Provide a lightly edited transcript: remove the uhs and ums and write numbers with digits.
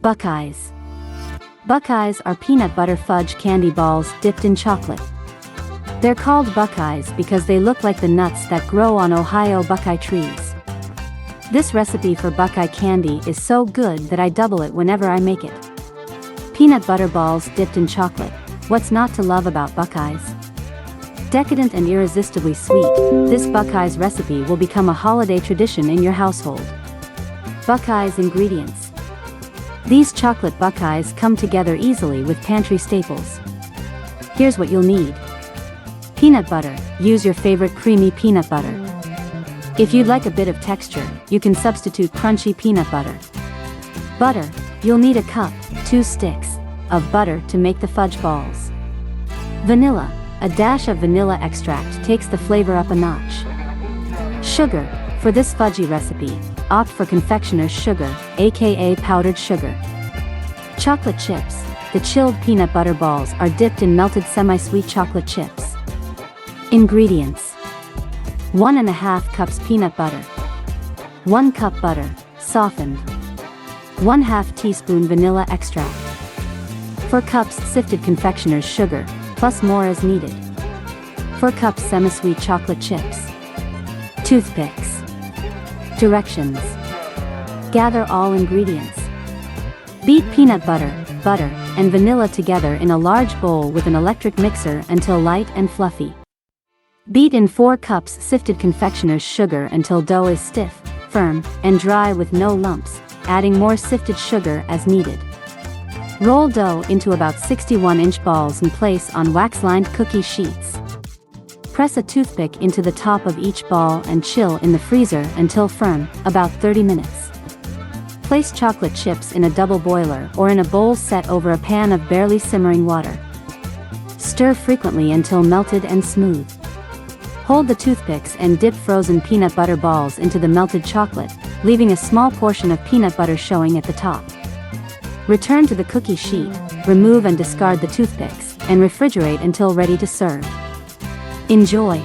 Buckeyes. Buckeyes are peanut butter fudge candy balls dipped in chocolate. They're called Buckeyes because they look like the nuts that grow on Ohio Buckeye trees. This recipe for Buckeye candy is so good that I double it whenever I make it. Peanut butter balls dipped in chocolate. What's not to love about Buckeyes? Decadent and irresistibly sweet, this Buckeyes recipe will become a holiday tradition in your household. Buckeyes ingredients. These chocolate Buckeyes come together easily with pantry staples. Here's what you'll need. Peanut butter. Use your favorite creamy peanut butter. If you'd like a bit of texture, you can substitute crunchy peanut butter. Butter. You'll need a cup, 2 sticks, of butter to make the fudge balls. Vanilla. A dash of vanilla extract takes the flavor up a notch. Sugar. For this fudgy recipe, opt for confectioner's sugar, aka powdered sugar. Chocolate chips. The chilled peanut butter balls are dipped in melted semi-sweet chocolate chips. Ingredients. 1½ cups peanut butter. 1 cup butter, softened. 1/2 teaspoon vanilla extract. 4 cups sifted confectioner's sugar, plus more as needed. 4 cups semi-sweet chocolate chips. Toothpicks. Directions. Gather all ingredients. Beat peanut butter, and vanilla together in a large bowl with an electric mixer until light and fluffy. Beat in 4 cups sifted confectioner's sugar until dough is stiff, firm, and dry with no lumps, adding more sifted sugar as needed. Roll dough into about 61-inch balls and place on wax-lined cookie sheets. Press a toothpick into the top of each ball and chill in the freezer until firm, about 30 minutes. Place chocolate chips in a double boiler or in a bowl set over a pan of barely simmering water. Stir frequently until melted and smooth. Hold the toothpicks and dip frozen peanut butter balls into the melted chocolate, leaving a small portion of peanut butter showing at the top. Return to the cookie sheet, remove and discard the toothpicks, and refrigerate until ready to serve. Enjoy!